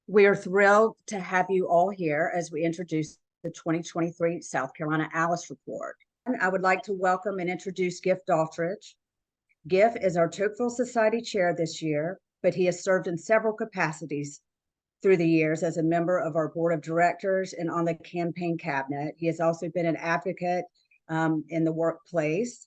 We are thrilled to have you all here as we introduce the 2023 South Carolina ALICE Report. I would like to welcome and introduce Giff Daughtridge. Giff is our Tocqueville Society Chair this year, but he has served in several capacities through the years as a member of our board of directors and on the campaign cabinet. He has also been an advocate in the workplace.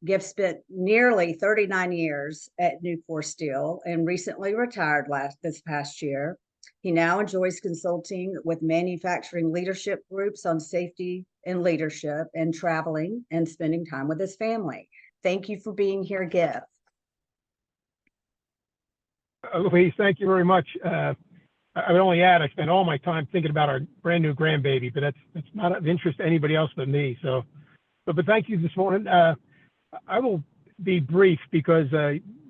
Giff spent nearly 39 years at Nucor Steel and recently retired this past year. He now enjoys consulting with manufacturing leadership groups on safety and leadership and traveling and spending time with his family. Thank you for being here, Giff. Louise, thank you very much. I would only add, I spent all my time thinking about our brand new grandbaby, but that's not of interest to anybody else but me. So, but thank you this morning. I will be brief because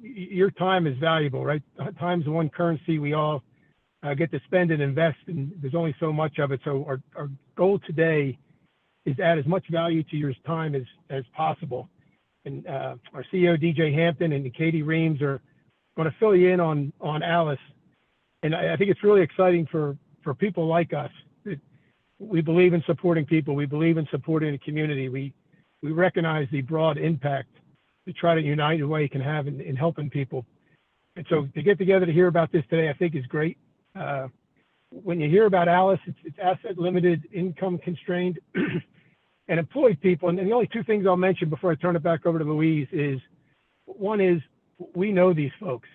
your time is valuable, right? Time's the one currency we all get to spend and invest, and there's only so much of it. So our goal today is to add as much value to your time as possible. And our CEO, DJ Hampton, and Katie Reams are going to fill you in on ALICE. And I think it's really exciting for people like us. We believe in supporting people. We believe in supporting the community. We recognize the broad impact the Trident United Way can have in helping people. And so to get together to hear about this today, I think is great. When you hear about ALICE, it's asset limited, income constrained, and employed people. And the only two things I'll mention before I turn it back over to Louise is, one is we know these folks.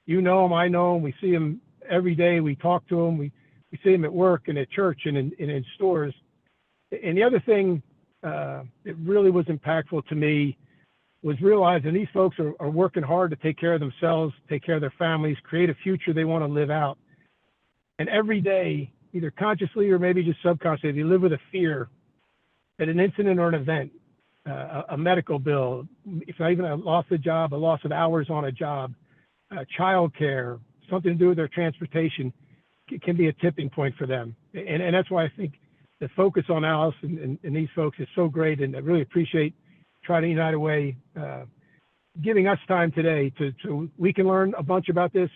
You know them, I know them, we see them every day, we talk to them, we see them at work and at church and in stores. And the other thing that really was impactful to me was realizing these folks are working hard to take care of themselves, take care of their families, create a future they want to live out. And every day, either consciously or maybe just subconsciously, they live with a fear that an incident or an event, a medical bill, if not even a loss of job, a loss of hours on a job, childcare, something to do with their transportation, can be a tipping point for them. And that's why I think the focus on ALICE and these folks is so great. And I really appreciate Trident United Way giving us time today so we can learn a bunch about this.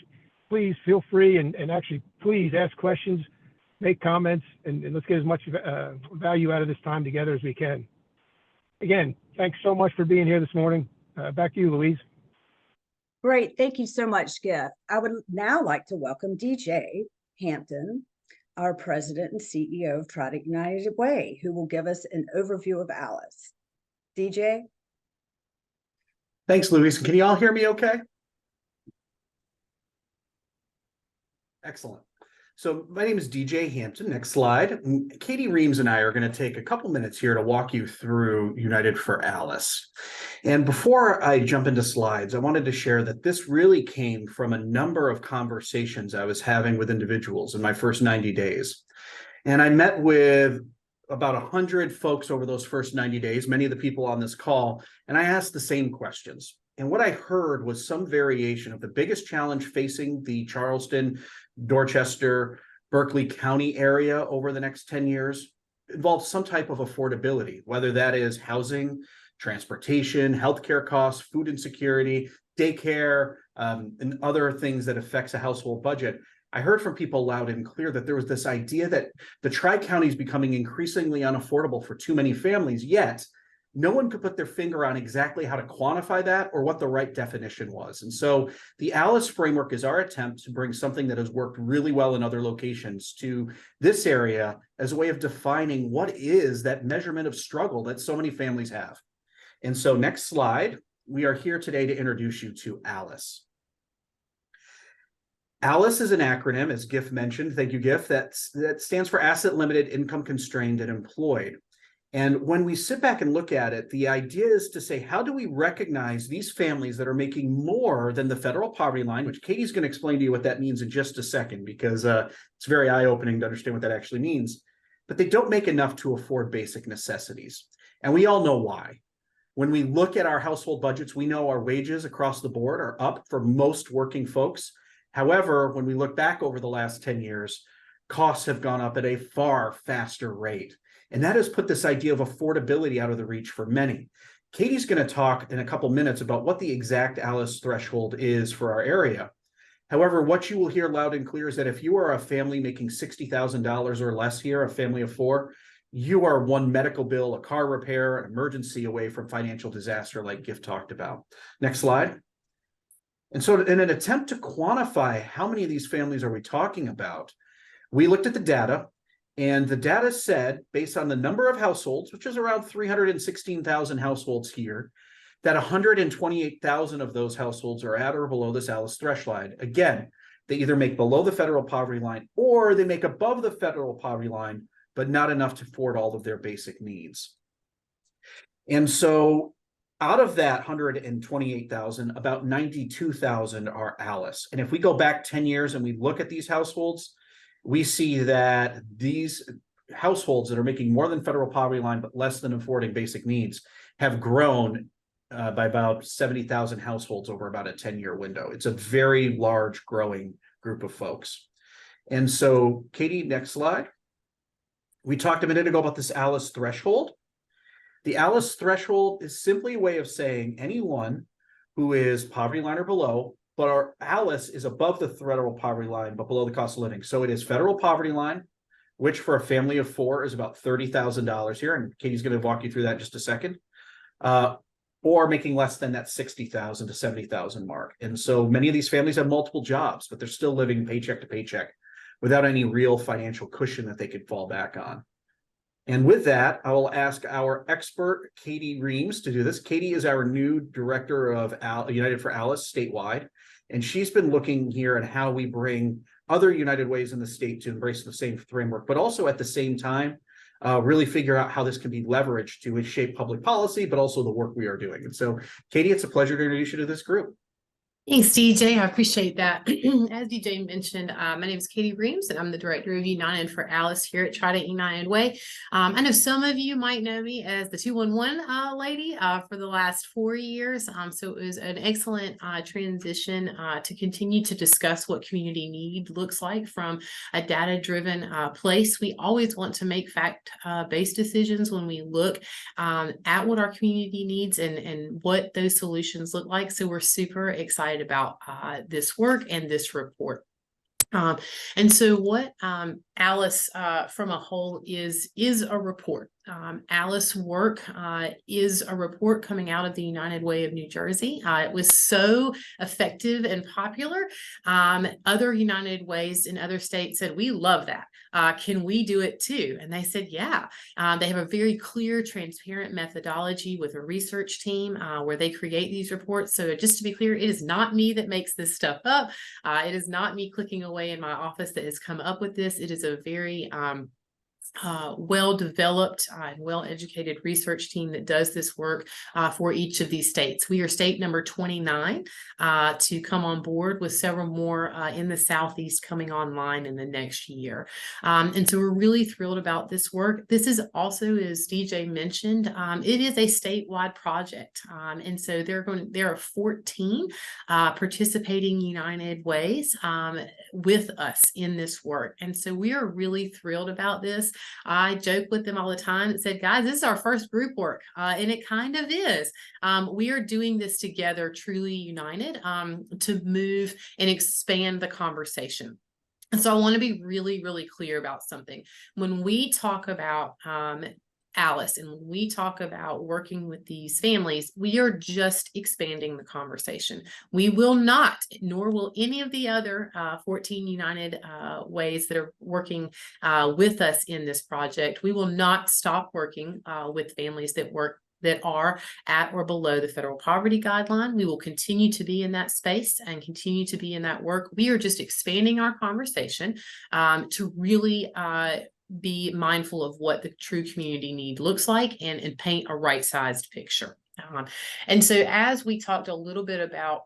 Please feel free and actually please ask questions, make comments, and let's get as much value out of this time together as we can. Again, thanks so much for being here this morning. Back to you, Louise. Great. Thank you so much, Giff. I would now like to welcome DJ Hampton, our president and CEO of Trident United Way, who will give us an overview of ALICE. DJ? Thanks, Louise. Can you all hear me okay? Excellent. So my name is DJ Hampton. Next slide. Katie Reams and I are going to take a couple minutes here to walk you through United for ALICE. And before I jump into slides, I wanted to share that this really came from a number of conversations I was having with individuals in my first 90 days. And I met with about 100 folks over those first 90 days, many of the people on this call, and I asked the same questions. And what I heard was some variation of the biggest challenge facing the Charleston, Dorchester, Berkeley County area over the next 10 years involves some type of affordability, whether that is housing, transportation, healthcare costs, food insecurity, daycare, and other things that affects a household budget. I heard from people loud and clear that there was this idea that the Tri-County is becoming increasingly unaffordable for too many families, yet no one could put their finger on exactly how to quantify that or what the right definition was. And so the ALICE framework is our attempt to bring something that has worked really well in other locations to this area as a way of defining what is that measurement of struggle that so many families have. And so next slide, we are here today to introduce you to ALICE. ALICE is an acronym, as Giff mentioned, thank you, Giff, that stands for Asset Limited, Income Constrained, and Employed. And when we sit back and look at it, the idea is to say, how do we recognize these families that are making more than the federal poverty line, which Katie's going to explain to you what that means in just a second, because it's very eye-opening to understand what that actually means. But they don't make enough to afford basic necessities. And we all know why. When we look at our household budgets, we know our wages across the board are up for most working folks. However, when we look back over the last 10 years, costs have gone up at a far faster rate. And that has put this idea of affordability out of the reach for many. Katie's going to talk in a couple minutes about what the exact ALICE threshold is for our area. However, what you will hear loud and clear is that if you are a family making $60,000 or less here, a family of four, you are one medical bill, a car repair, an emergency away from financial disaster like Gift talked about. Next slide. And so in an attempt to quantify how many of these families are we talking about, we looked at the data, and the data said, based on the number of households, which is around 316,000 households here, that 128,000 of those households are at or below this ALICE threshold. Again, they either make below the federal poverty line or they make above the federal poverty line, but not enough to afford all of their basic needs. And so out of that 128,000, about 92,000 are ALICE. And if we go back 10 years and we look at these households, we see that these households that are making more than federal poverty line, but less than affording basic needs, have grown by about 70,000 households over about a 10-year window. It's a very large growing group of folks. And so, Katie, next slide. We talked a minute ago about this ALICE threshold. The ALICE threshold is simply a way of saying anyone who is poverty line or below, but our ALICE is above the federal poverty line, but below the cost of living. So it is federal poverty line, which for a family of four is about $30,000 here. And Katie's going to walk you through that in just a second. Or making less than that 60,000 to 70,000 mark. And so many of these families have multiple jobs, but they're still living paycheck to paycheck without any real financial cushion that they could fall back on. And with that, I will ask our expert, Katie Reams, to do this. Katie is our new director of United for ALICE statewide, and she's been looking here at how we bring other United Ways in the state to embrace the same framework, but also at the same time, really figure out how this can be leveraged to shape public policy, but also the work we are doing. And so, Katie, it's a pleasure to introduce you to this group. Thanks, DJ. I appreciate that. As DJ mentioned, my name is Katie Reams, and I'm the director of United for ALICE here at Trident United Way. I know some of you might know me as the 211 lady for the last 4 years. So it was an excellent transition to continue to discuss what community need looks like from a data-driven place. We always want to make fact-based decisions when we look at what our community needs and what those solutions look like. So we're super excited about this work and this report. And so what ALICE from a whole is a report. ALICE work is a report coming out of the United Way of New Jersey. It was so effective and popular. Other United Ways in other states said, we love that. Can we do it too? And they said, yeah. They have a very clear, transparent methodology with a research team where they create these reports. So just to be clear, it is not me that makes this stuff up. It is not me clicking away in my office that has come up with this. It is a very well-developed and well-educated research team that does this work for each of these states. We are state number 29 to come on board, with several more in the Southeast coming online in the next year. And so we're really thrilled about this work. This is also, as DJ mentioned, it is a statewide project. And so there are 14 participating United Ways with us in this work. And so we are really thrilled about this. I joke with them all the time and said, guys, this is our first group work. And it kind of is. We are doing this together, truly united, to move and expand the conversation. And so I want to be really, really clear about something. When we talk about ALICE, and when we talk about working with these families, we are just expanding the conversation. We will not, nor will any of the other 14 United Ways that are working with us in this project, we will not stop working with families that are at or below the federal poverty guideline. We will continue to be in that space and continue to be in that work. We are just expanding our conversation to really be mindful of what the true community need looks like and paint a right-sized picture. And so as we talked a little bit about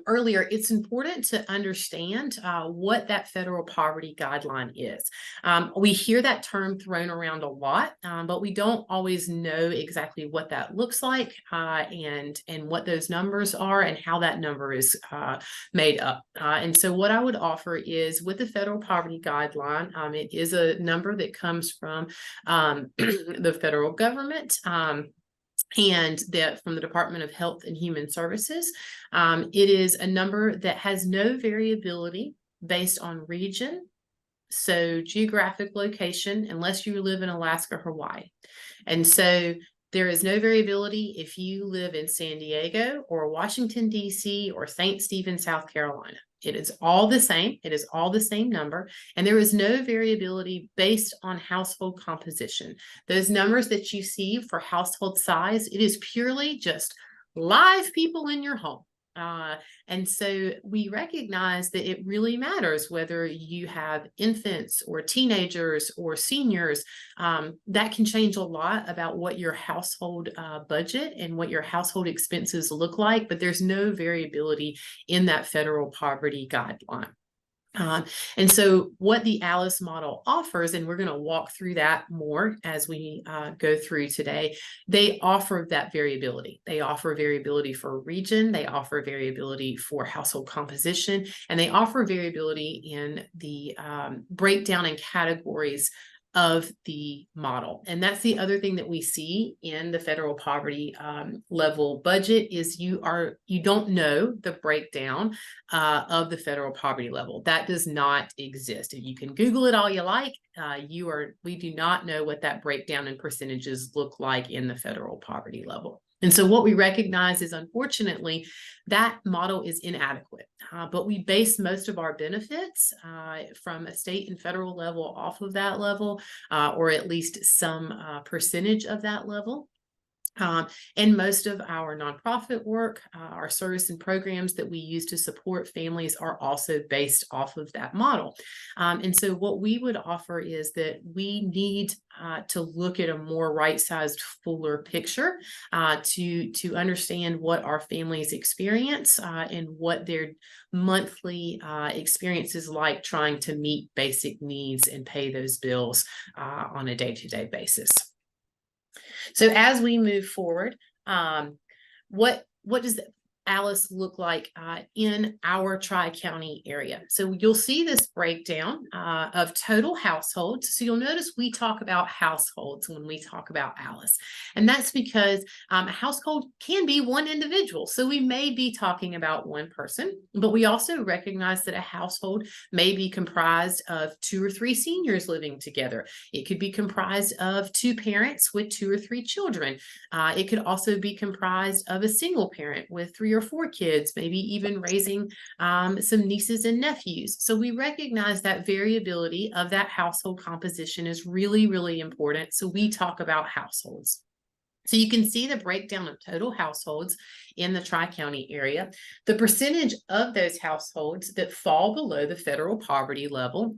earlier, it's important to understand what that federal poverty guideline is. We hear that term thrown around a lot, but we don't always know exactly what that looks like and what those numbers are and how that number is made up. And so what I would offer is, with the federal poverty guideline, it is a number that comes from the federal government. and that from the Department of Health and Human Services. It is a number that has no variability based on region, so geographic location, unless you live in Alaska, Hawaii. And so there is no variability if you live in San Diego or Washington, D.C. or St. Stephen, South Carolina. It is all the same. It is all the same number. And there is no variability based on household composition. Those numbers that you see for household size, it is purely just live people in your home. And so we recognize that it really matters whether you have infants or teenagers or seniors. That can change a lot about what your household budget and what your household expenses look like, but there's no variability in that federal poverty guideline. And so what the ALICE model offers, and we're going to walk through that more as we go through today, they offer that variability. They offer variability for region, they offer variability for household composition, and they offer variability in the breakdown and categories of the model. And that's the other thing that we see in the federal poverty level budget is you don't know the breakdown of the federal poverty level. That does not exist. You can Google it all you like. We do not know what that breakdown and percentages look like in the federal poverty level. And so what we recognize is, unfortunately, that model is inadequate, but we base most of our benefits from a state and federal level off of that level, or at least some percentage of that level. And most of our nonprofit work, our service and programs that we use to support families are also based off of that model. And so what we would offer is that we need to look at a more right-sized, fuller picture to understand what our families experience and what their monthly experience is like trying to meet basic needs and pay those bills on a day-to-day basis. So as we move forward, what does ALICE look like in our Tri-County area? So you'll see this breakdown of total households. So you'll notice we talk about households when we talk about ALICE. And that's because a household can be one individual. So we may be talking about one person, but we also recognize that a household may be comprised of 2 or 3 seniors living together. It could be comprised of 2 parents with 2 or 3 children. It could also be comprised of a single parent with 3 or 4 kids, maybe even raising some nieces and nephews. So we recognize that variability of that household composition is really, really important. So we talk about households. So you can see the breakdown of total households in the Tri-County area, the percentage of those households that fall below the federal poverty level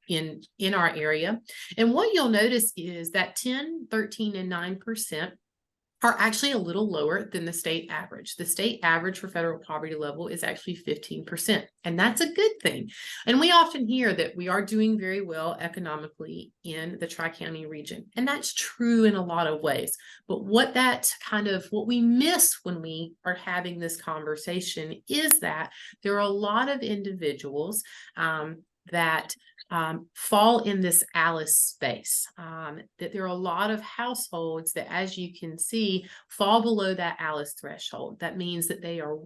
in our area. And what you'll notice is that 10, 13, and 9% are actually a little lower than the state average. The state average for federal poverty level is actually 15%, and that's a good thing. And we often hear that we are doing very well economically in the Tri-County region, and that's true in a lot of ways. But what we miss when we are having this conversation is that there are a lot of individuals that fall in this ALICE space, that there are a lot of households that, as you can see, fall below that ALICE threshold. That means that they are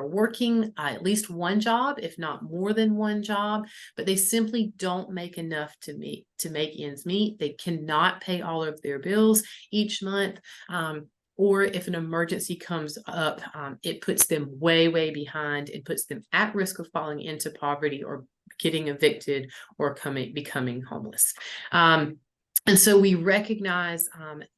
working at least one job, if not more than one job, but they simply don't make enough to make ends meet. They cannot pay all of their bills each month. Or if an emergency comes up, it puts them way, way behind. It puts them at risk of falling into poverty or getting evicted or becoming homeless. And so we recognize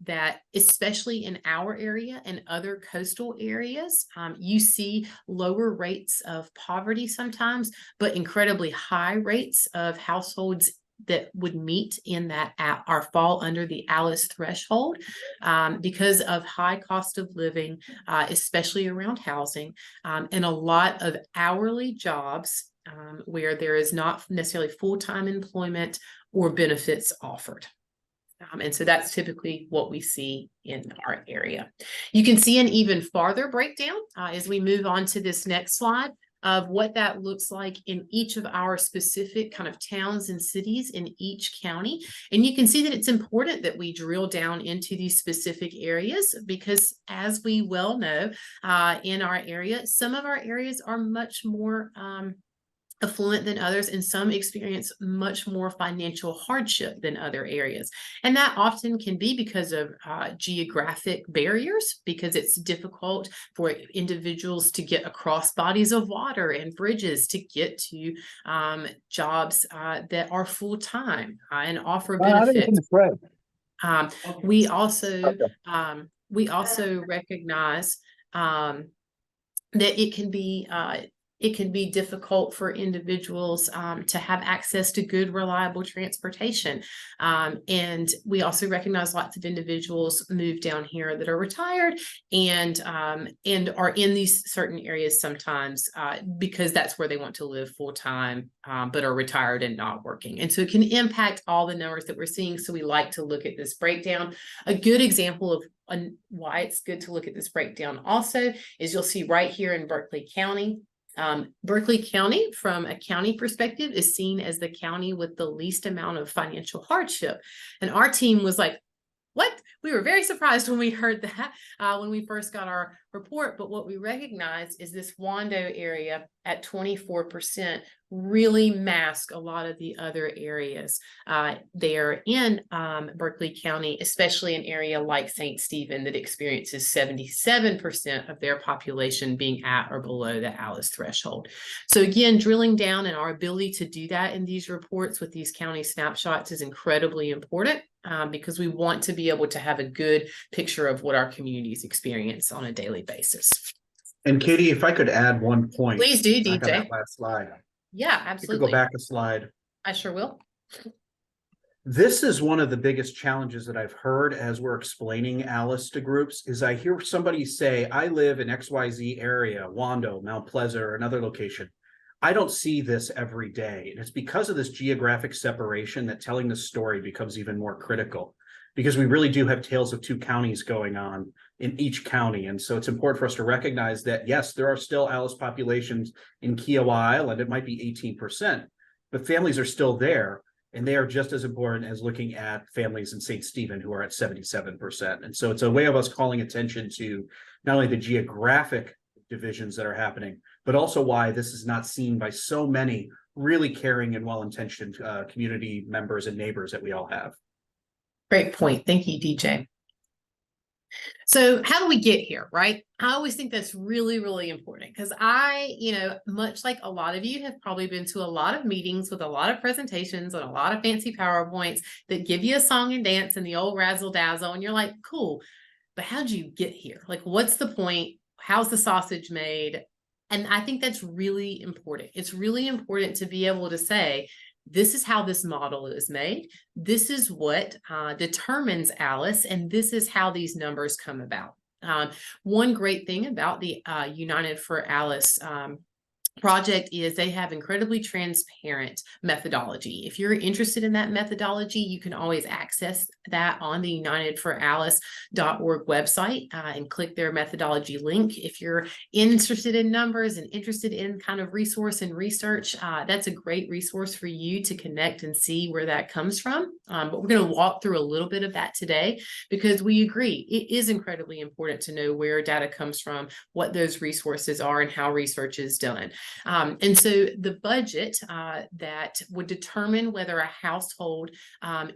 that, especially in our area and other coastal areas, you see lower rates of poverty sometimes, but incredibly high rates of households that would meet in that or fall under the ALICE threshold because of high cost of living, especially around housing, and a lot of hourly jobs where there is not necessarily full-time employment or benefits offered. And so that's typically what we see in our area. You can see an even farther breakdown as we move on to this next slide. of what that looks like in each of our specific kind of towns and cities in each county. And you can see that it's important that we drill down into these specific areas because, as we well know, in our area, some of our areas are much more affluent than others, and some experience much more financial hardship than other areas. And that often can be because of geographic barriers, because it's difficult for individuals to get across bodies of water and bridges to get to jobs that are full-time and offer benefits. We also recognize that it can be difficult for individuals to have access to good, reliable transportation. And we also recognize lots of individuals move down here that are retired and are in these certain areas sometimes because that's where they want to live full time, but are retired and not working. And so it can impact all the numbers that we're seeing. So we like to look at this breakdown. A good example of why it's good to look at this breakdown also is you'll see right here in Berkeley County. Berkeley County, from a county perspective, is seen as the county with the least amount of financial hardship. And our team was like, what? We were very surprised when we heard that when we first got our report. But what we recognize is this Wando area at 24% really mask a lot of the other areas there in Berkeley County, especially an area like St. Stephen that experiences 77% of their population being at or below the ALICE threshold. So again, drilling down and our ability to do that in these reports with these county snapshots is incredibly important because we want to be able to have a good picture of what our communities experience on a daily basis. And Katie, if I could add one point. Please do, back on DJ. that last slide. Yeah, You absolutely. could go back a slide. I sure will. This is one of the biggest challenges that I've heard as we're explaining ALICE to groups is I hear somebody say, I live in XYZ area, Wando, Mount Pleasant, or another location. I don't see this every day. And it's because of this geographic separation that telling the story becomes even more critical because we really do have tales of two counties going on in each county. And so it's important for us to recognize that, yes, there are still ALICE populations in Kiowa Island. It might be 18%, but families are still there. And they are just as important as looking at families in St. Stephen who are at 77%. And so it's a way of us calling attention to not only the geographic divisions that are happening, but also why this is not seen by so many really caring and well-intentioned community members and neighbors that we all have. Great point. Thank you, DJ. So how do we get here, right? I always think that's really, really important because much like a lot of you have probably been to a lot of meetings with a lot of presentations and a lot of fancy PowerPoints that give you a song and dance and the old razzle dazzle. And you're like, cool, but how'd you get here? Like, what's the point? How's the sausage made? And I think that's really important. It's really important to be able to say, this is how this model is made. This is what determines ALICE, and this is how these numbers come about. One great thing about the United for ALICE project is they have incredibly transparent methodology. If you're interested in that methodology, you can always access that on the unitedforalice.org website and click their methodology link. If you're interested in numbers and interested in kind of resource and research, that's a great resource for you to connect and see where that comes from. But we're going to walk through a little bit of that today because we agree it is incredibly important to know where data comes from, what those resources are, and how research is done. And so the budget that would determine whether a household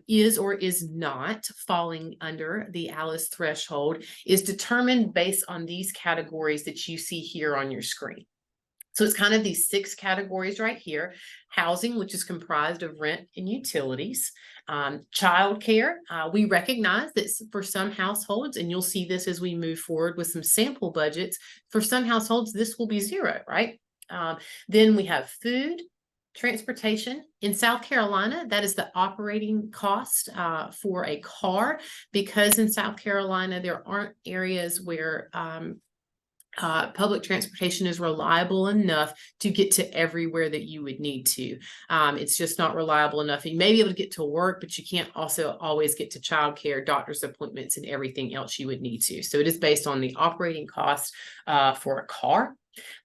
is or is not falling under the ALICE threshold is determined based on these categories that you see here on your screen. So it's kind of these 6 categories right here: housing, which is comprised of rent and utilities, childcare. We recognize that for some households, and you'll see this as we move forward with some sample budgets, for some households, this will be 0, right? Then we have food, transportation. In South Carolina, that is the operating cost for a car, because in South Carolina, there aren't areas where public transportation is reliable enough to get to everywhere that you would need to. It's just not reliable enough. You may be able to get to work, but you can't also always get to childcare, doctor's appointments, and everything else you would need to. So it is based on the operating cost for a car.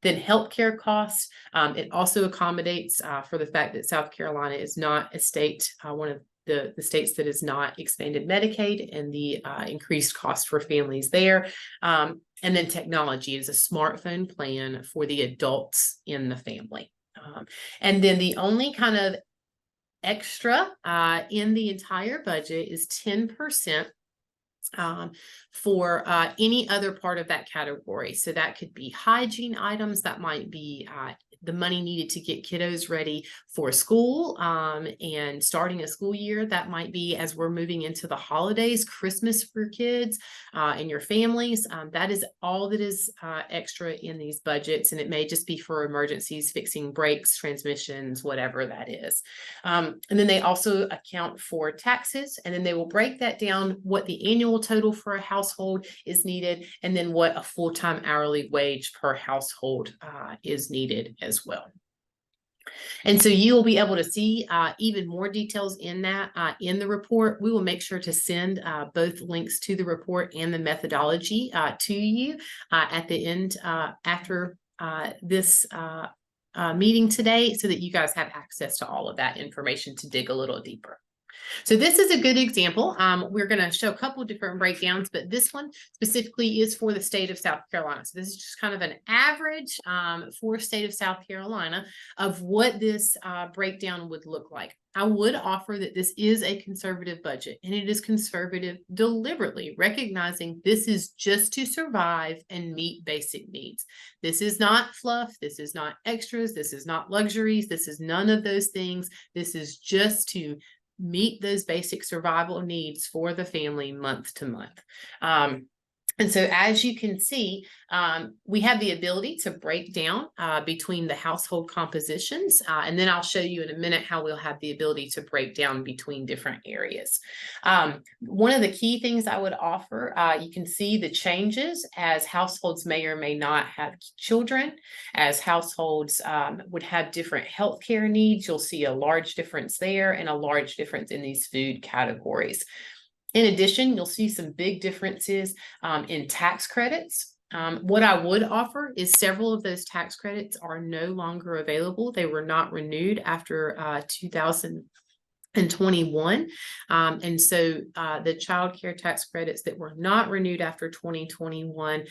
Then healthcare costs. It also accommodates for the fact that South Carolina is not a state, one of the states that has not expanded Medicaid, and the increased cost for families there. And then technology is a smartphone plan for the adults in the family. And then the only kind of extra in the entire budget is 10% for any other part of that category. So that could be hygiene items, that might be the money needed to get kiddos ready for school and starting a school year. That might be as we're moving into the holidays, Christmas for kids and your families. That is all that is extra in these budgets, and it may just be for emergencies, fixing brakes, transmissions, whatever that is. And then they also account for taxes, and then they will break that down, what the annual total for a household is needed, and then what a full-time hourly wage per household is needed as well. And so you will be able to see even more details in that in the report. We will make sure to send both links to the report and the methodology to you at the end after this meeting today, so that you guys have access to all of that information to dig a little deeper. So this is a good example. We're going to show a couple of different breakdowns, but this one specifically is for the state of South Carolina. So this is just kind of an average for state of South Carolina of what this breakdown would look like. I would offer that this is a conservative budget, and it is conservative deliberately, recognizing this is just to survive and meet basic needs. This is not fluff. This is not extras. This is not luxuries. This is none of those things. This is just to meet those basic survival needs for the family month to month. And so as you can see, we have the ability to break down between the household compositions. And then I'll show you in a minute how we'll have the ability to break down between different areas. One of the key things I would offer, you can see the changes as households may or may not have children, as households would have different healthcare needs. You'll see a large difference there and a large difference in these food categories. In addition, you'll see some big differences in tax credits. What I would offer is several of those tax credits are no longer available. They were not renewed after 2021. And so the child care tax credits that were not renewed after 2021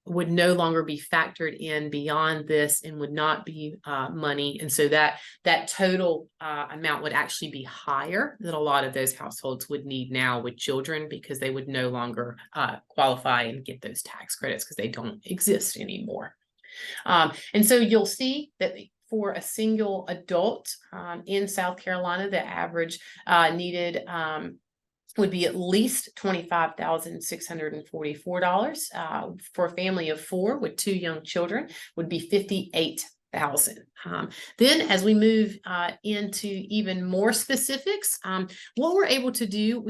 would no longer be factored in beyond this and would not be money. And so that total amount would actually be higher than a lot of those households would need now with children, because they would no longer qualify and get those tax credits because they don't exist anymore. And so you'll see that for a single adult in South Carolina, the average needed would be at least $25,644. For a family of 4 with 2 young children would be $58,000. Then as we move into even more specifics, what we're able to do,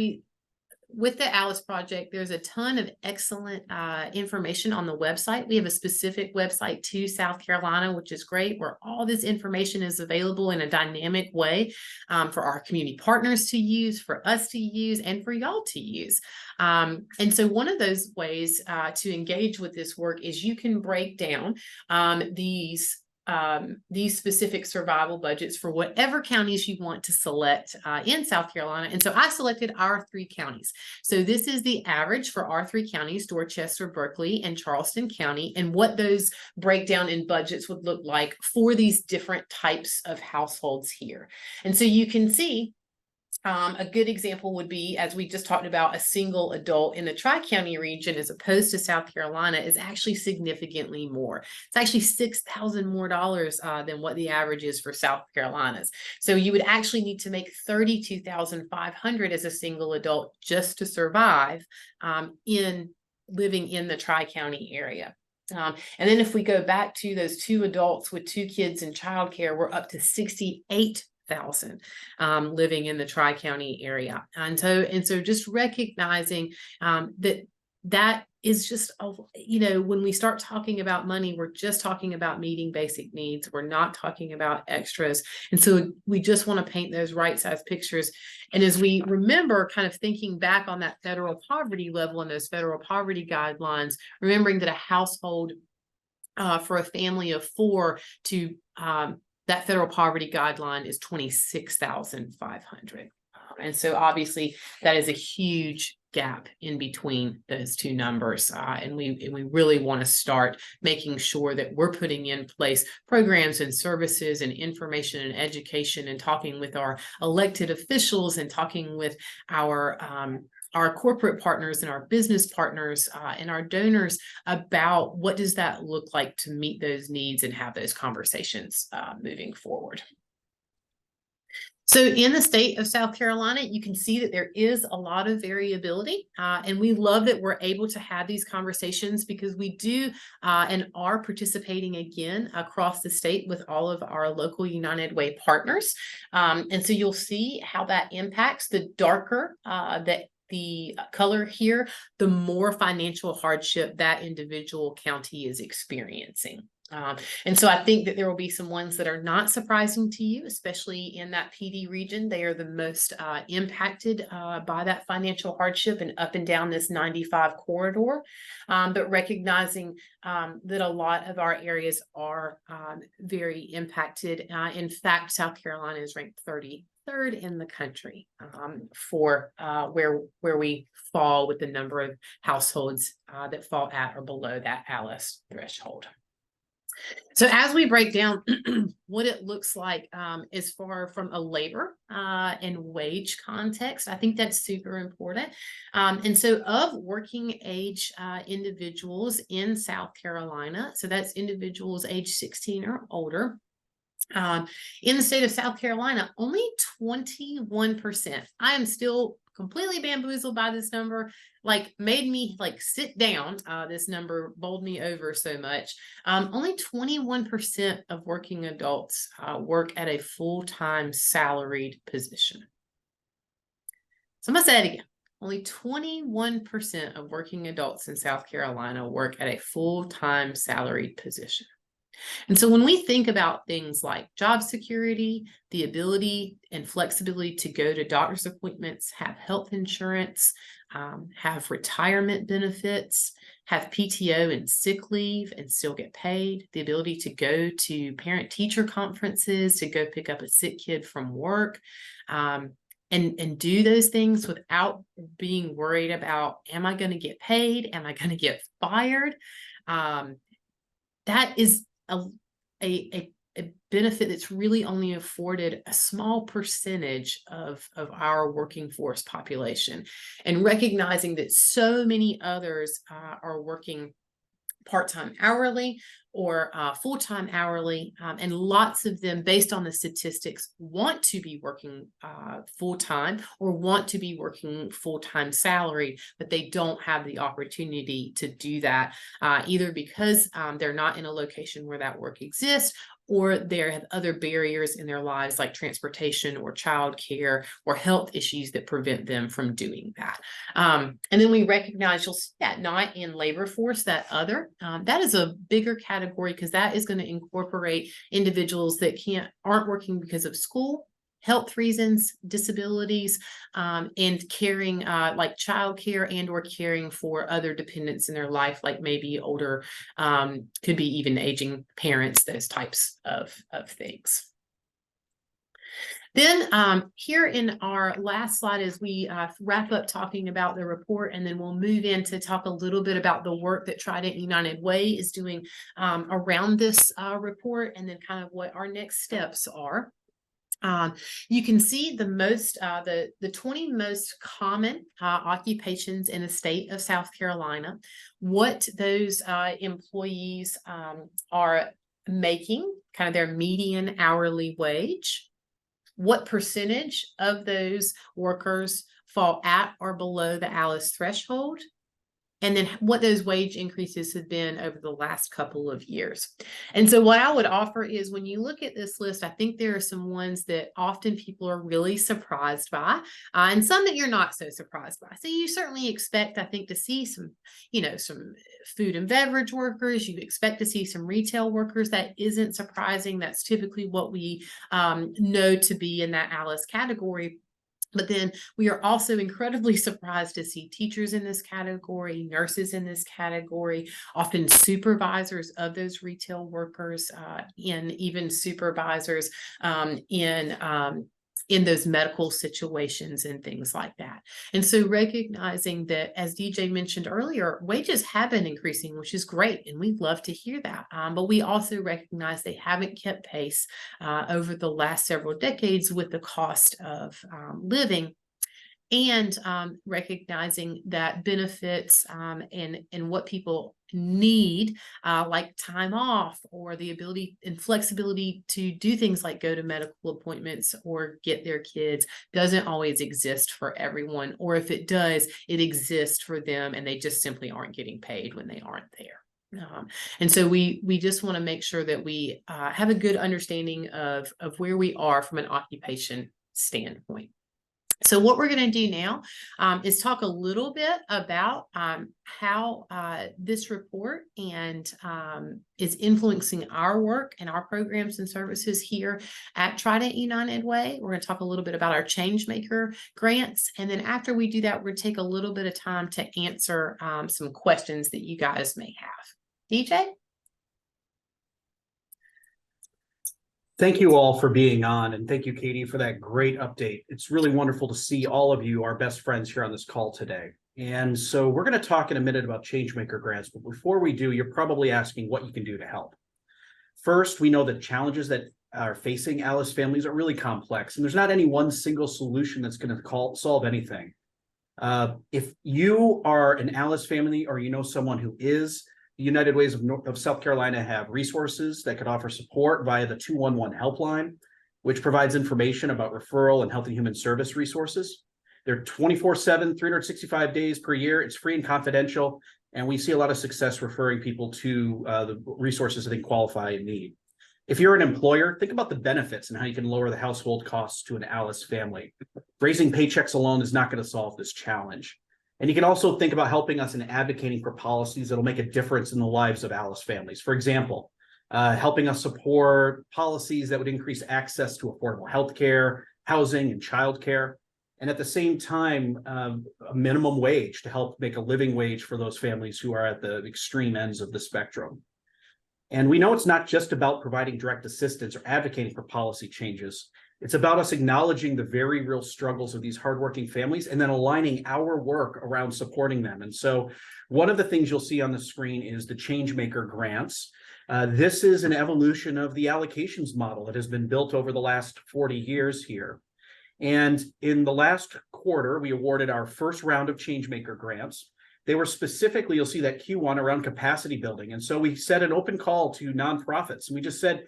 with the Alice Project, there's a ton of excellent information on the website. We have a specific website to South Carolina, which is great, where all this information is available in a dynamic way for our community partners to use, for us to use, and for y'all to use. And so one of those ways to engage with this work is you can break down these specific survival budgets for whatever counties you want to select in South Carolina. And so I selected our 3 counties. So this is the average for our 3 counties, Dorchester, Berkeley, and Charleston County, and what those breakdown in budgets would look like for these different types of households here. And so you can see a good example would be, as we just talked about, a single adult in the Tri-County region as opposed to South Carolina is actually significantly more. It's actually $6,000 more than what the average is for South Carolina's. So you would actually need to make $32,500 as a single adult just to survive in living in the Tri-County area. And then if we go back to those 2 adults with 2 kids in childcare, we're up to $68,000 living in the Tri-County area. And so just recognizing that is just, when we start talking about money, we're just talking about meeting basic needs. We're not talking about extras. And so we just want to paint those right size pictures. And as we remember, kind of thinking back on that federal poverty level and those federal poverty guidelines, remembering that a household for a family of 4 to that federal poverty guideline is 26,500. And so obviously that is a huge gap in between those two numbers. And we really want to start making sure that we're putting in place programs and services and information and education, and talking with our elected officials and talking with our corporate partners and our business partners and our donors about what does that look like to meet those needs and have those conversations moving forward. So in the state of South Carolina, you can see that there is a lot of variability, and we love that we're able to have these conversations, because we do and are participating again across the state with all of our local United Way partners. And so you'll see how that impacts. The darker the color here, the more financial hardship that individual county is experiencing. And so I think that there will be some ones that are not surprising to you, especially in that PD region. They are the most impacted by that financial hardship and up and down this 95 corridor. But recognizing that a lot of our areas are very impacted. In fact, South Carolina is ranked 33rd in the country for where we fall with the number of households that fall at or below that ALICE threshold. So as we break down what it looks like as far from a labor and wage context, I think that's super important. And so of working age individuals in South Carolina, so that's individuals age 16 or older, in the state of South Carolina, only 21%. I am still completely bamboozled by this number, like made me like sit down. This number bowled me over so much. Only 21% of working adults work at a full-time salaried position. So I'm gonna say it again. Only 21% of working adults in South Carolina work at a full-time salaried position. And so when we think about things like job security, the ability and flexibility to go to doctor's appointments, have health insurance, have retirement benefits, have PTO and sick leave and still get paid, the ability to go to parent-teacher conferences, to go pick up a sick kid from work, and do those things without being worried about, am I going to get paid? Am I going to get fired? That is a benefit that's really only afforded a small percentage of our working force population, and recognizing that so many others are working part-time hourly or full-time hourly, and lots of them, based on the statistics, want to be working full-time or want to be working full-time salary, but they don't have the opportunity to do that, either because they're not in a location where that work exists, or they have other barriers in their lives like transportation or childcare or health issues that prevent them from doing that. And then we recognize, you'll see that not in labor force, that other, that is a bigger category, because that is going to incorporate individuals that aren't working because of school, health reasons, disabilities, and caring like childcare and or caring for other dependents in their life, like maybe older, could be even aging parents, those types of things. Then here in our last slide, as we wrap up talking about the report, and then we'll move in to talk a little bit about the work that Trident United Way is doing around this report, and then kind of what our next steps are. You can see the 20 most common occupations in the state of South Carolina, what those employees are making, kind of their median hourly wage, what percentage of those workers fall at or below the ALICE threshold, and then what those wage increases have been over the last couple of years. And so what I would offer is, when you look at this list, I think there are some ones that often people are really surprised by, and some that you're not so surprised by. So you certainly expect, I think, to see some food and beverage workers. You expect to see some retail workers. That isn't surprising. That's typically what we know to be in that ALICE category. But then we are also incredibly surprised to see teachers in this category, nurses in this category, often supervisors of those retail workers, and even supervisors in those medical situations and things like that. And so recognizing that, as DJ mentioned earlier, wages have been increasing, which is great, and we love to hear that. But we also recognize they haven't kept pace over the last several decades with the cost of living. And recognizing that benefits and what people need, like time off or the ability and flexibility to do things like go to medical appointments or get their kids, doesn't always exist for everyone. Or if it does, it exists for them and they just simply aren't getting paid when they aren't there. And so we just want to make sure that we have a good understanding of where we are from an occupation standpoint. So what we're going to do now is talk a little bit about how this report and is influencing our work and our programs and services here at Trident United Way. We're going to talk a little bit about our Changemaker grants. And then after we do that, we're going to take a little bit of time to answer some questions that you guys may have. DJ? Thank you all for being on, and thank you, Katie, for that great update. It's really wonderful to see all of you, our best friends, here on this call today. And so we're going to talk in a minute about Changemaker grants, but before we do, you're probably asking what you can do to help. First, we know the challenges that are facing Alice families are really complex, and there's not any one single solution that's going to solve anything. If you are an Alice family or you know someone who is, the United Ways of South Carolina have resources that could offer support via the 211 helpline, which provides information about referral and health and human service resources. They're 24/7, 365 days per year. It's free and confidential, and we see a lot of success referring people to the resources that they qualify and need. If you're an employer, think about the benefits and how you can lower the household costs to an Alice family. Raising paychecks alone is not going to solve this challenge. And you can also think about helping us in advocating for policies that'll make a difference in the lives of Alice families. For example, helping us support policies that would increase access to affordable health care, housing, and childcare. And at the same time, a minimum wage to help make a living wage for those families who are at the extreme ends of the spectrum. And we know it's not just about providing direct assistance or advocating for policy changes. It's about us acknowledging the very real struggles of these hardworking families and then aligning our work around supporting them. And so one of the things you'll see on the screen is the Changemaker grants. This is an evolution of the allocations model that has been built over the last 40 years here. And in the last quarter, we awarded our first round of Changemaker grants. They were specifically, you'll see that Q1 around capacity building. And so we set an open call to nonprofits. And we just said,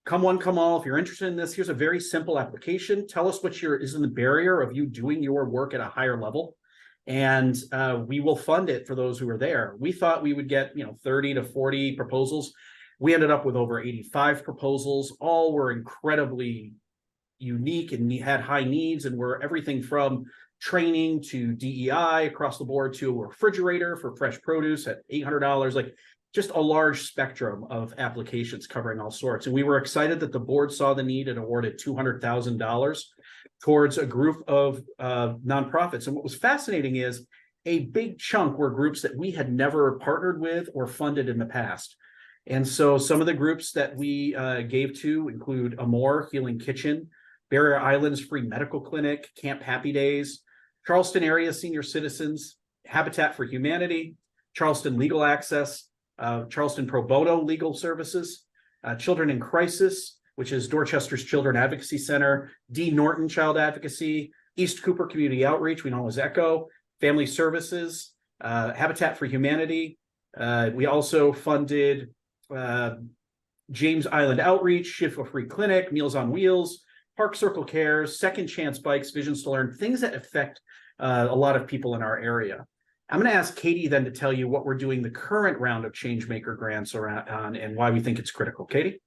come one, come all. If you're interested in this, here's a very simple application. Tell us what is in the barrier of you doing your work at a higher level. And we will fund it for those who are there. We thought we would get 30 to 40 proposals. We ended up with over 85 proposals. All were incredibly unique and had high needs and were everything from training to DEI across the board to a refrigerator for fresh produce at $800, like just a large spectrum of applications covering all sorts. And we were excited that the board saw the need and awarded $200,000 towards a group of nonprofits. And what was fascinating is a big chunk were groups that we had never partnered with or funded in the past. And so some of the groups that we gave to include Amore Healing Kitchen, Barrier Islands Free Medical Clinic, Camp Happy Days, Charleston Area Senior Citizens, Habitat for Humanity, Charleston Legal Access, Charleston Pro Bono Legal Services, Children in Crisis, which is Dorchester's Children Advocacy Center, D. Norton Child Advocacy, East Cooper Community Outreach, we know as ECHO, Family Services, Habitat for Humanity. We also funded James Island Outreach, Shifa Free Clinic, Meals on Wheels, Park Circle Cares, Second Chance Bikes, Visions to Learn, things that affect a lot of people in our area. I'm going to ask Katie then to tell you what we're doing the current round of Changemaker grants on and why we think it's critical. Katie?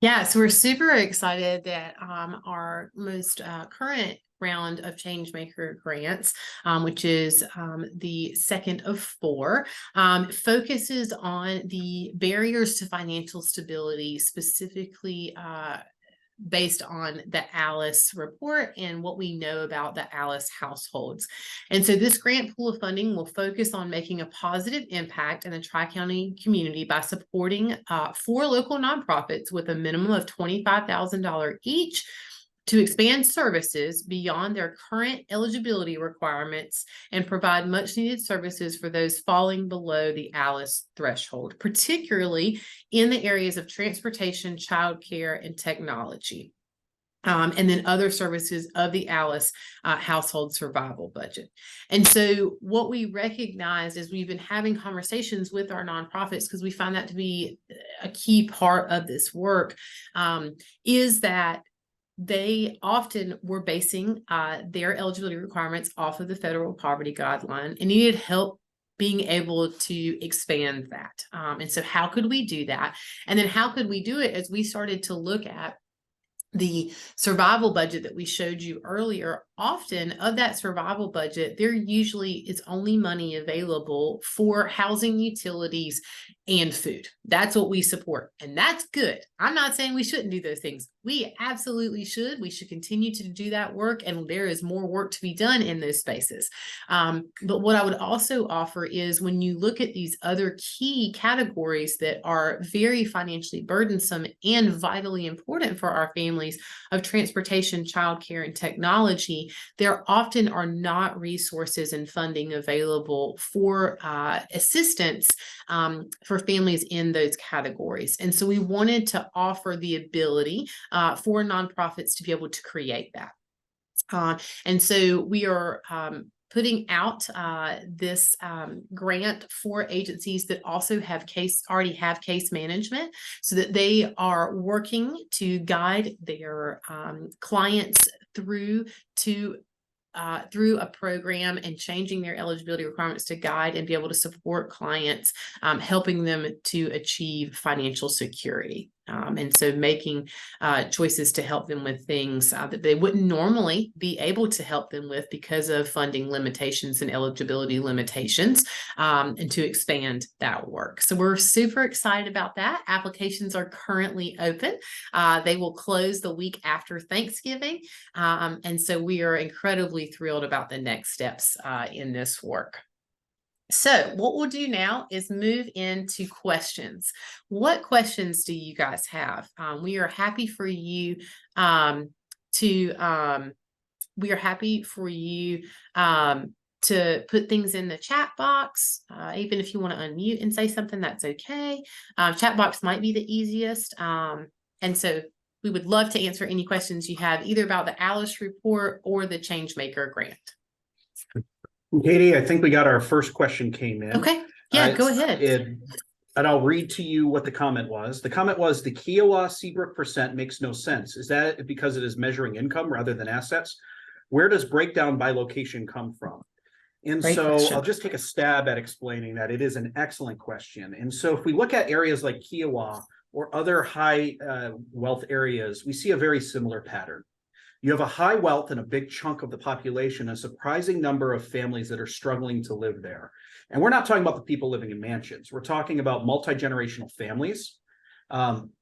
Yeah, so we're super excited that our most current round of Changemaker grants, which is the second of 4, focuses on the barriers to financial stability, specifically based on the Alice report and what we know about the Alice households. And so this grant pool of funding will focus on making a positive impact in the Tri-County community by supporting 4 local nonprofits with a minimum of $25,000 each to expand services beyond their current eligibility requirements and provide much needed services for those falling below the ALICE threshold, particularly in the areas of transportation, childcare, and technology. And then other services of the ALICE household survival budget. And so what we recognize is we've been having conversations with our nonprofits, because we find that to be a key part of this work, is that they often were basing their eligibility requirements off of the federal poverty guideline and needed help being able to expand that. And so how could we do that? And then how could we do it as we started to look at the survival budget that we showed you earlier? Often of that survival budget, there usually is only money available for housing, utilities, and food. That's what we support. And that's good. I'm not saying we shouldn't do those things. We absolutely should. We should continue to do that work. And there is more work to be done in those spaces. But what I would also offer is when you look at these other key categories that are very financially burdensome and vitally important for our families of transportation, childcare, and technology, there often are not resources and funding available for assistance for families in those categories. And so we wanted to offer the ability for nonprofits to be able to create that. And so we are putting out this grant for agencies that also have already have case management, so that they are working to guide their clients through a program and changing their eligibility requirements to guide and be able to support clients, helping them to achieve financial security. And so making choices to help them with things that they wouldn't normally be able to help them with because of funding limitations and eligibility limitations, and to expand that work. So we're super excited about that. Applications are currently open. They will close the week after Thanksgiving. And so we are incredibly thrilled about the next steps in this work. So what we'll do now is move into questions. What questions do you guys have? We are happy for you to put things in the chat box. Even if you want to unmute and say something, that's okay. Chat box might be the easiest. And so we would love to answer any questions you have, either about the ALICE report or the Changemaker grant. Katie, I think we got our first question came in. Okay, yeah, go ahead. And I'll read to you what the comment was. The comment was, the Kiowa Seabrook percent makes no sense. Is that because it is measuring income rather than assets? Where does breakdown by location come from? And Great so question. I'll just take a stab at explaining that. It is an excellent question. And so if we look at areas like Kiowa or other high wealth areas, we see a very similar pattern. You have a high wealth and a big chunk of the population, a surprising number of families that are struggling to live there. And we're not talking about the people living in mansions. We're talking about multi-generational families,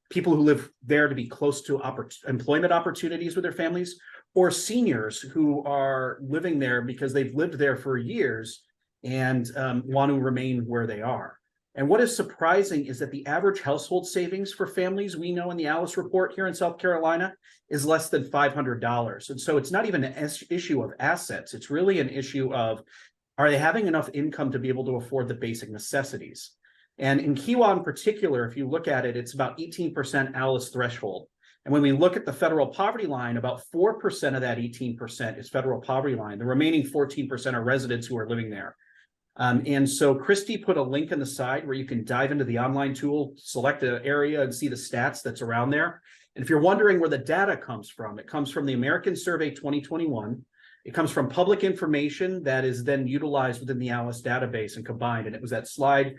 people who live there to be close to employment opportunities with their families, or seniors who are living there because they've lived there for years and want to remain where they are. And what is surprising is that the average household savings for families we know in the ALICE report here in South Carolina is less than $500. And so it's not even an issue of assets. It's really an issue of, are they having enough income to be able to afford the basic necessities? And in Kiowa in particular, if you look at it, it's about 18% ALICE threshold. And when we look at the federal poverty line, about 4% of that 18% is federal poverty line. The remaining 14% are residents who are living there. And so Christy put a link on the side where you can dive into the online tool, select an area and see the stats that's around there. And if you're wondering where the data comes from, it comes from the American Survey 2021. It comes from public information that is then utilized within the ALICE database and combined. And it was that slide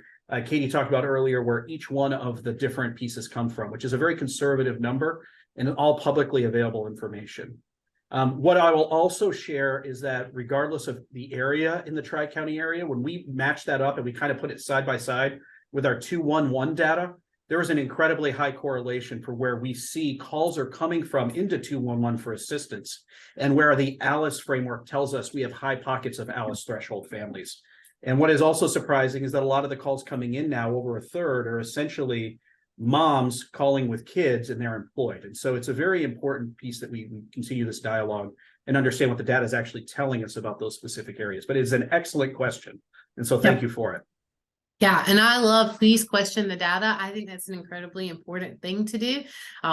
Katie talked about earlier where each one of the different pieces come from, which is a very conservative number and all publicly available information. What I will also share is that regardless of the area in the Tri-County area, when we match that up and we kind of put it side by side with our 211 data, there is an incredibly high correlation for where we see calls are coming from into 211 for assistance, and where the ALICE framework tells us we have high pockets of ALICE threshold families. And what is also surprising is that a lot of the calls coming in now, over a third, are essentially moms calling with kids and they're employed. And so it's a very important piece that we continue this dialogue and understand what the data is actually telling us about those specific areas. But it's an excellent question. And so thank you for it. Yeah, and I love, please question the data. I think that's an incredibly important thing to do.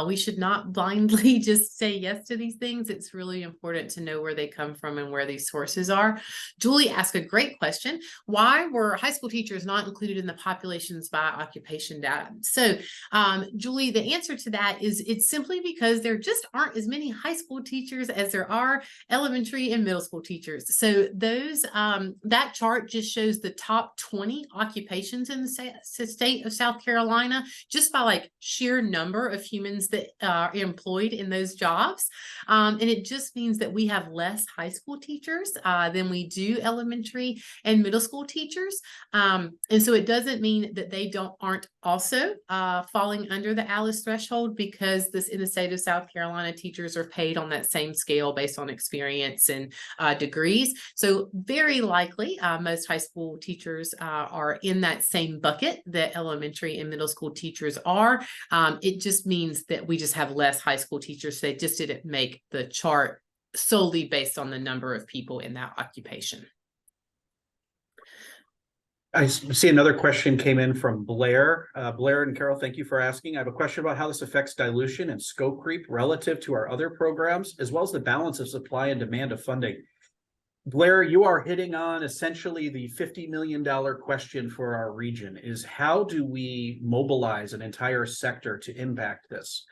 We should not blindly just say yes to these things. It's really important to know where they come from and where these sources are. Julie asked a great question. Why were high school teachers not included in the populations by occupation data? So, Julie, the answer to that is it's simply because there just aren't as many high school teachers as there are elementary and middle school teachers. So those, that chart just shows the top 20 occupations in the state of South Carolina, just by like sheer number of humans that are employed in those jobs. And it just means that we have less high school teachers than we do elementary and middle school teachers. And so it doesn't mean that they aren't also falling under the ALICE threshold, because this in the state of South Carolina, teachers are paid on that same scale based on experience and degrees. So very likely most high school teachers are in that same bucket that elementary and middle school teachers are. It just means that we just have less high school teachers. They just didn't make the chart solely based on the number of people in that occupation. I see another question came in from Blair. Blair and Carol, thank you for asking. I have a question about how this affects dilution and scope creep relative to our other programs, as well as the balance of supply and demand of funding. Blair, you are hitting on essentially the $50 million question for our region, is how do we mobilize an entire sector to impact this?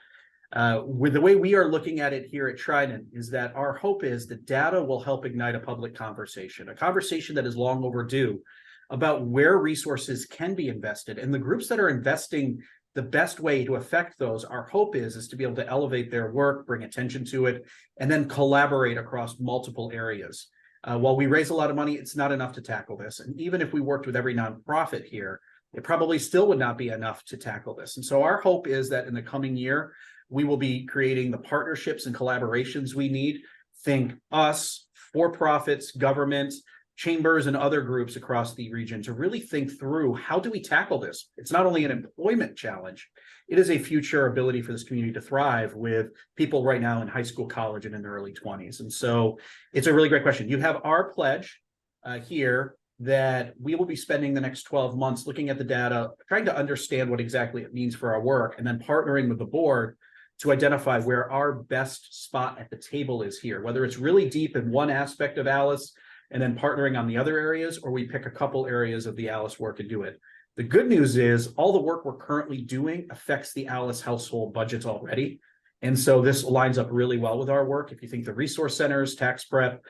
With the way we are looking at it here at Trident, is that our hope is that data will help ignite a public conversation, a conversation that is long overdue about where resources can be invested, and the groups that are investing the best way to affect those, our hope is to be able to elevate their work, bring attention to it, and then collaborate across multiple areas. While we raise a lot of money, it's not enough to tackle this. And even if we worked with every nonprofit here, it probably still would not be enough to tackle this. And so our hope is that in the coming year, we will be creating the partnerships and collaborations we need. Think us, for-profits, government, chambers, and other groups across the region to really think through, how do we tackle this? It's not only an employment challenge, it is a future ability for this community to thrive with people right now in high school, college, and in their early 20s. And so it's a really great question. You have our pledge here that we will be spending the next 12 months looking at the data, trying to understand what exactly it means for our work, and then partnering with the board to identify where our best spot at the table is here, whether it's really deep in one aspect of ALICE and then partnering on the other areas, or we pick a couple areas of the ALICE work and do it. The good news is all the work we're currently doing affects the ALICE household budgets already. And so this lines up really well with our work. If you think the resource centers, tax prep,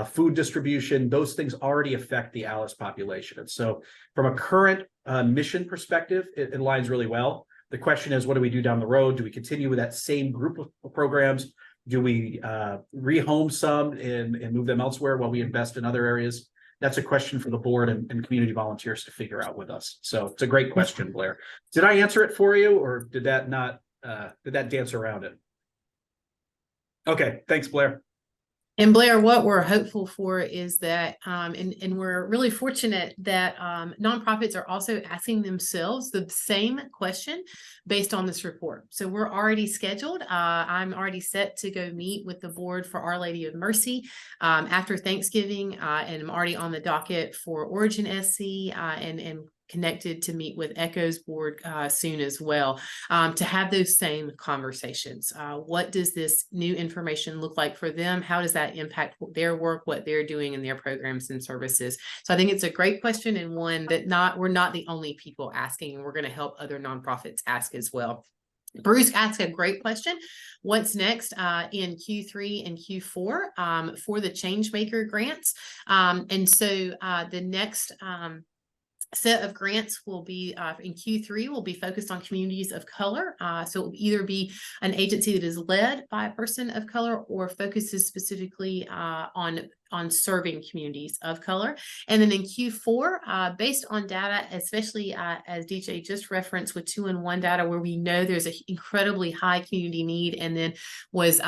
food distribution, those things already affect the ALICE population. And so from a current mission perspective, it aligns really well. The question is, what do we do down the road? Do we continue with that same group of programs? Do we rehome some and move them elsewhere while we invest in other areas? That's a question for the board and community volunteers to figure out with us. So it's a great question, Blair. Did I answer it for you, or did that not, did that dance around it? Okay, thanks, Blair. And Blair, what we're hopeful for is that, and we're really fortunate that nonprofits are also asking themselves the same question based on this report. So we're already scheduled. I'm already set to go meet with the board for Our Lady of Mercy after Thanksgiving, and I'm already on the docket for Origin SC and connected to meet with ECHO's board soon as well, to have those same conversations. What does this new information look like for them? How does that impact their work, what they're doing in their programs and services? So I think it's a great question, and one that we're not the only people asking, and we're going to help other nonprofits ask as well. Bruce asked a great question. What's next in Q3 and Q4 for the Changemaker grants? And so the next set of grants will be in Q3 will be focused on communities of color. So it will either be an agency that is led by a person of color or focuses specifically on serving communities of color. And then in Q4, based on data, especially as DJ just referenced with 2-in-1 data, where we know there's an incredibly high community need, and then was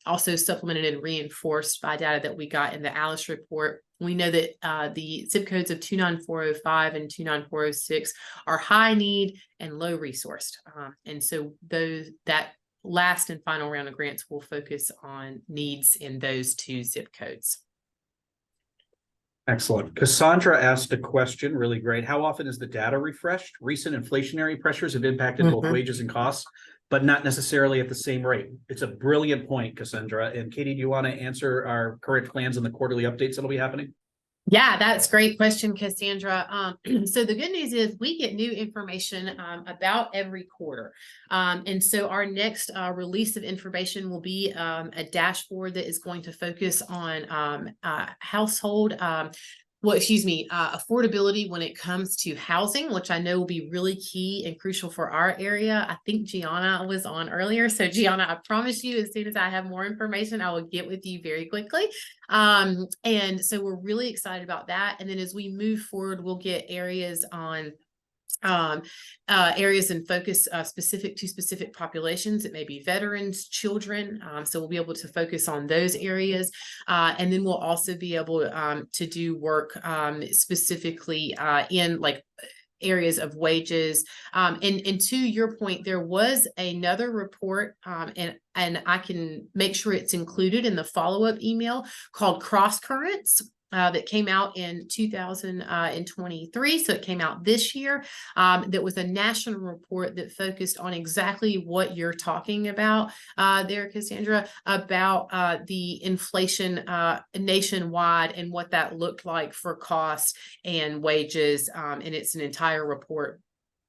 also supplemented and reinforced by data that we got in the Alice report. We know that the zip codes of 29405 and 29406 are high need and low resourced. And so that last and final round of grants will focus on needs in those 2 zip codes. Excellent. Cassandra asked a question, really great. How often is the data refreshed? Recent inflationary pressures have impacted both wages and costs, but not necessarily at the same rate. It's a brilliant point, Cassandra. And Katie, do you want to answer our current plans and the quarterly updates that'll be happening? Yeah, that's a great question, Cassandra. So the good news is we get new information about every quarter. And so our next release of information will be a dashboard that is going to focus on household affordability when it comes to housing, which I know will be really key and crucial for our area. I think Gianna was on earlier. So Gianna, I promise you, as soon as I have more information, I will get with you very quickly. And so we're really excited about that. And then as we move forward, we'll get areas on areas in focus specific to specific populations. It may be veterans, children. So we'll be able to focus on those areas. And then we'll also be able to do work specifically in like areas of wages. And to your point, there was another report, and I can make sure it's included in the follow-up email, called Cross Currents. That came out in 2023. So it came out this year. That was a national report that focused on exactly what you're talking about there, Cassandra, about the inflation nationwide and what that looked like for costs and wages. And it's an entire report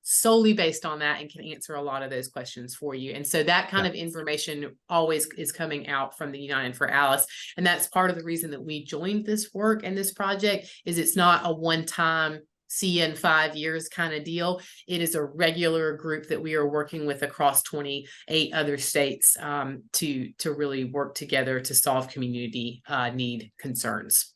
solely based on that and can answer a lot of those questions for you. And so that kind of information always is coming out from the United for Alice. And that's part of the reason that we joined this work and this project is it's not a one-time see you in 5 years kind of deal. It is a regular group that we are working with across 28 other states to really work together to solve community need concerns.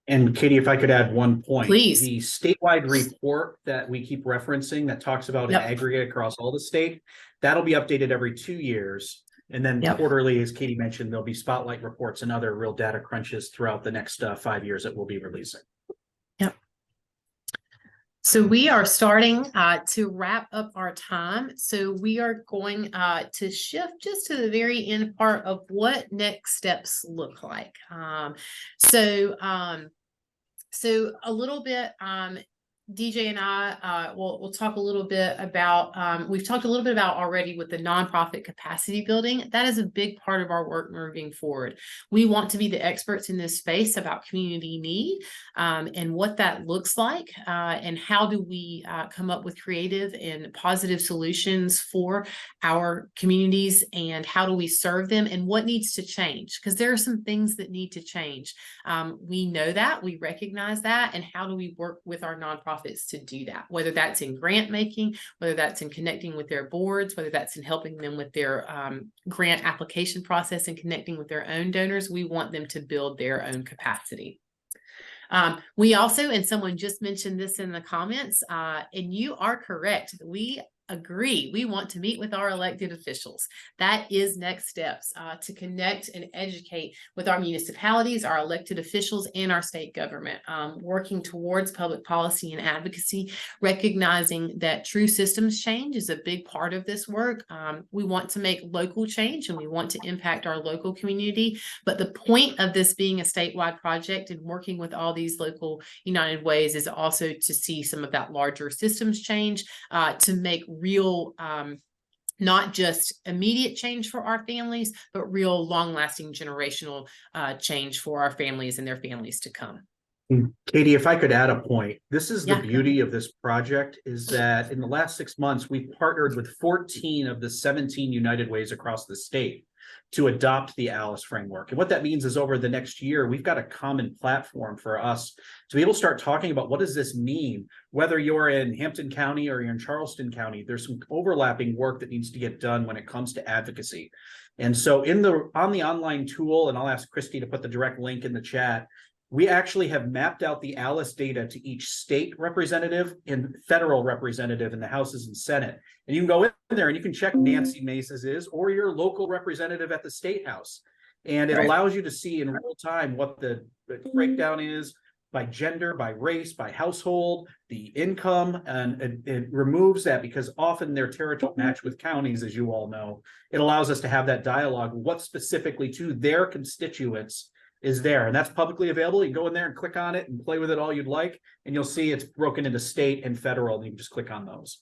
And Katie, if I could add one point, please. The statewide report that we keep referencing that talks about an aggregate across all the state, that'll be updated every 2 years. And then quarterly, as Katie mentioned, there'll be spotlight reports and other real data crunches throughout the next 5 years that we'll be releasing. Yep. So we are starting to wrap up our time. So we are going to shift just to the very end part of what next steps look like. So a little bit, DJ and I we'll talk a little bit about, we've talked a little bit about already with the nonprofit capacity building. That is a big part of our work moving forward. We want to be the experts in this space about community need and what that looks like and how do we come up with creative and positive solutions for our communities and how do we serve them and what needs to change, because there are some things that need to change. We know that, we recognize that, and how do we work with our nonprofits to do that, whether that's in grant making, whether that's in connecting with their boards, whether that's in helping them with their grant application process and connecting with their own donors. We want them to build their own capacity. We also, and someone just mentioned this in the comments, and you are correct, we agree. We want to meet with our elected officials. That is next steps to connect and educate with our municipalities, our elected officials, and our state government, working towards public policy and advocacy, recognizing that true systems change is a big part of this work. We want to make local change and we want to impact our local community. But the point of this being a statewide project and working with all these local United Ways is also to see some of that larger systems change to make real, not just immediate change for our families, but real long-lasting generational change for our families and their families to come. Katie, if I could add a point, this is the beauty of this project is that in the last 6 months, we've partnered with 14 of the 17 United Ways across the state to adopt the Alice framework. And what that means is over the next year, we've got a common platform for us to be able to start talking about what does this mean, whether you're in Hampton County or you're in Charleston County, there's some overlapping work that needs to get done when it comes to advocacy. And so on the online tool, and I'll ask Christy to put the direct link in the chat, we actually have mapped out the ALICE data to each state representative and federal representative in the Houses and Senate. And you can go in there and you can check Nancy Mace's or your local representative at the State House. And it allows you to see in real time what the breakdown is by gender, by race, by household, the income, and it removes that because often they're territorial matched with counties, as you all know. It allows us to have that dialogue, what specifically to their constituents is there, and that's publicly available. You can go in there and click on it and play with it all you'd like, and you'll see it's broken into state and federal, and you can just click on those.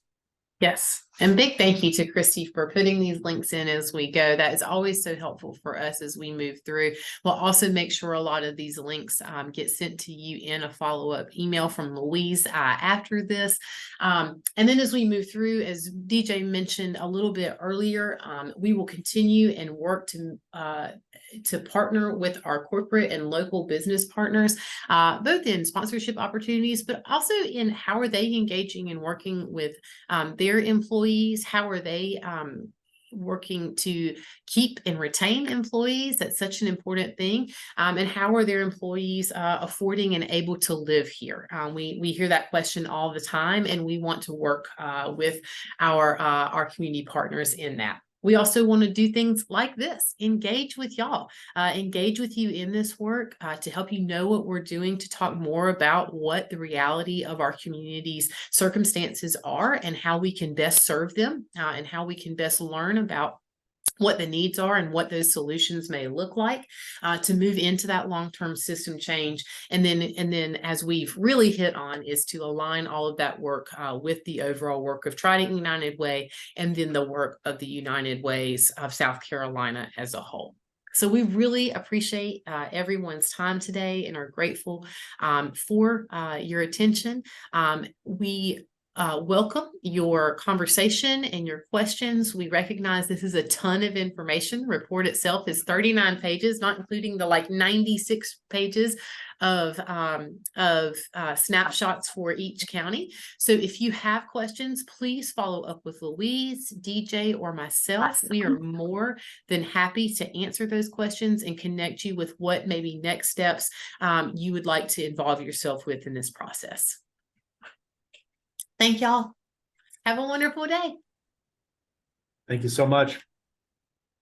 Yes. And big thank you to Christy for putting these links in as we go. That is always so helpful for us as we move through. We'll also make sure a lot of these links get sent to you in a follow-up email from Louise after this. And then as we move through, as DJ mentioned a little bit earlier, we will continue and work to partner with our corporate and local business partners, both in sponsorship opportunities, but also in how are they engaging and working with their employees. How are they working to keep and retain employees? That's such an important thing. And how are their employees affording and able to live here? We hear that question all the time, and we want to work with our community partners in that. We also want to do things like this, engage with y'all, engage with you in this work to help you know what we're doing, to talk more about what the reality of our community's circumstances are and how we can best serve them and how we can best learn about what the needs are and what those solutions may look like to move into that long-term system change. And then as we've really hit on is to align all of that work with the overall work of Trident United Way and then the work of the United Ways of South Carolina as a whole. So we really appreciate everyone's time today and are grateful for your attention. We welcome your conversation and your questions. We recognize this is a ton of information. The report itself is 39 pages, not including the 96 pages of snapshots for each county. So if you have questions, please follow up with Louise, DJ, or myself. We are more than happy to answer those questions and connect you with what maybe next steps you would like to involve yourself with in this process. Thank y'all. Have a wonderful day. Thank you so much.